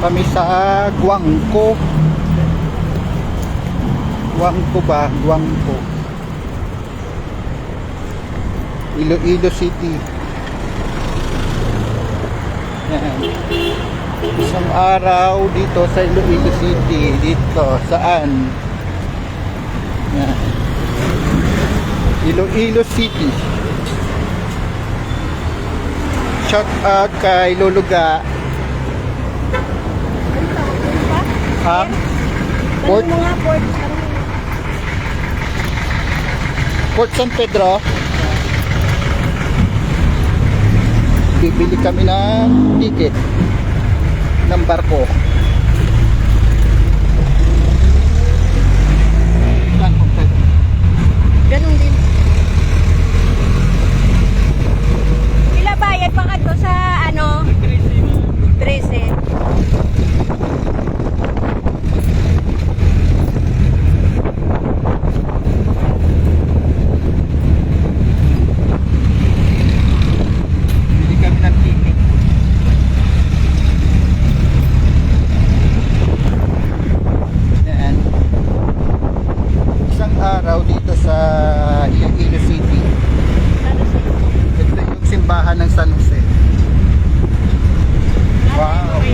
kami sa Guangco. Guangco ba? Guangco. Iloilo City. Yan. Isang araw dito sa Iloilo City. Dito, saan? Yan. Iloilo City. Shout out kay Luluga. Ha? Port? Port San Pedro. Bibili kami ng ticket ng barko. Ganun din. Pila bayad pa kadto sa ano? 13. Bili kami ng ticket. Yan. Isang araw dito sa Iloilo City. Ito yung simbahan ng San Jose. Wow.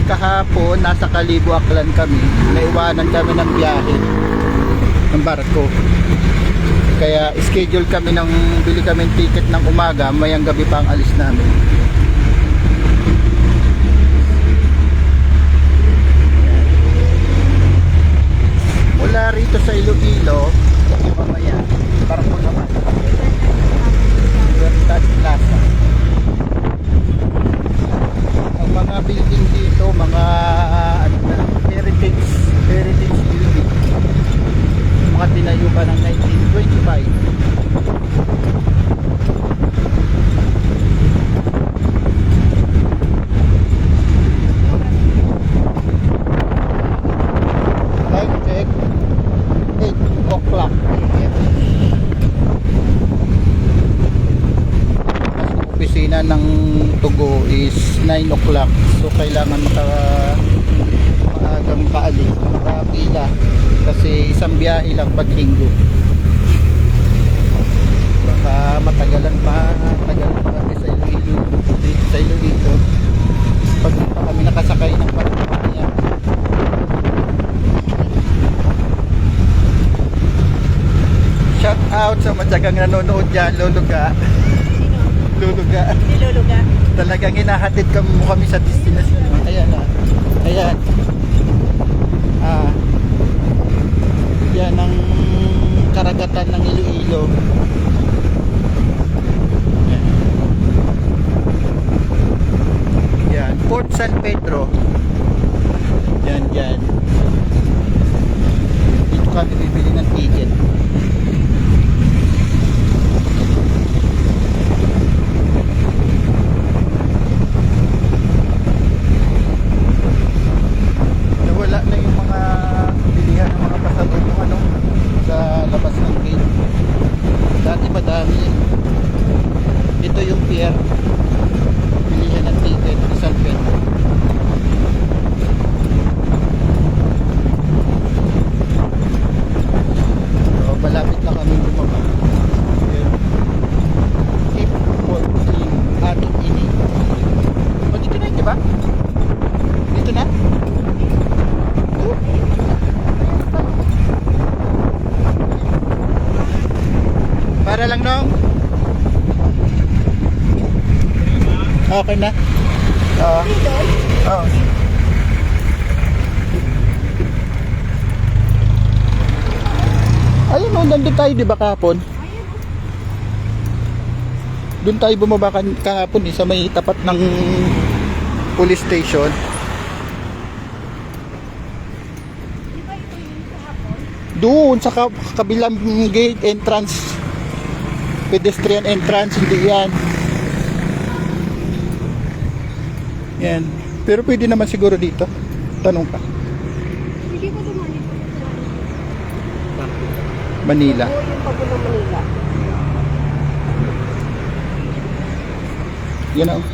Kahapon nasa Kalibo Aklan kami. Naiwanan kami ng biyahe ng barko. Kaya schedule kami ng bili kami ng ticket ng umaga, mayang gabi pa ang alis namin. Mula rito sa Iloilo, mamaya, barko naman. Libertad Plaza. Ang mga building dito, mga ano na, heritage building. Mga tinayo pa ng 1925. Time check 8 o'clock. Ang opisina ng Tugo is 9 o'clock. So kailangan maagang kaalis, makapila. Kasi isang biyahe lang pag linggo. Baka matagalan pa sa Iloilo. Dito sa Iloilo. Pag pa kami nakasakay ng Paranapanaya. Shout out sa matyagang nanonood dyan, Luluga. Luluga. Niluluga. Talagang hinahatid mo kami sa destination. Ayan na. Ayan. Yan ang karagatan ng Iloilo. Yan. Yan. Port San Pedro. Yan, yan. Dito kami bibili ng ticket. Nawala na yung mga bilihan ng mga pasalubong sa labas ng gate. Dati madami. Ito yung pier. Bilihan ng ticket sa San Pedro. So, malapit na kami bumaba. Keep walking ating ini. O, dito na, diba? Dito na? Para lang nung okay na. Oo. Ayun o, nandun tayo diba kahapon? Doon tayo bumaba kahapon sa may tapat ng police station. Doon sa kabilang gate entrance, pedestrian entrance, hindi yan. Yan. Pero pwede naman siguro dito. Tanong ka. Hindi ko dumani po. Manila. Oo, yung pagulong Manila. Yan o.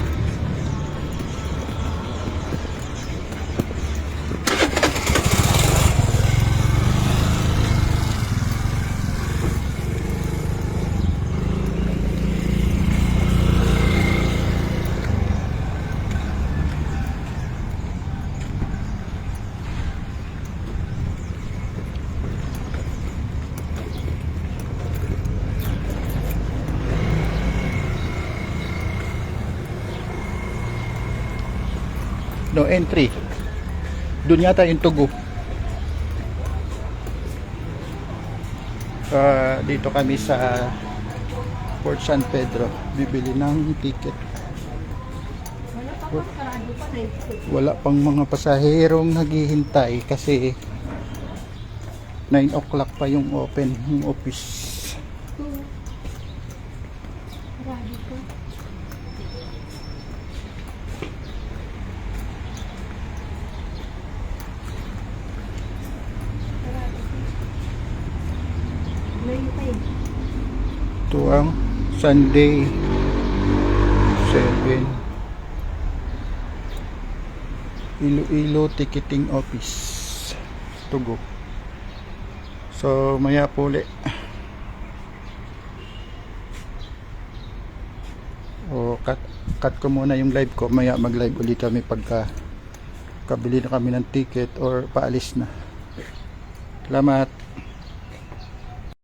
no entry. Doon yata yung Tugu. Dito kami sa Port San Pedro, bibili ng ticket. Wala pang mga pasaherong naghihintay kasi 9 o'clock pa yung open yung office. Ito ang Sunday 7 Iloilo Ticketing Office, Tugu. So maya po ulit cut ko muna yung live ko, maya mag live ulit kami pagka kabili na kami ng ticket or paalis na. Salamat.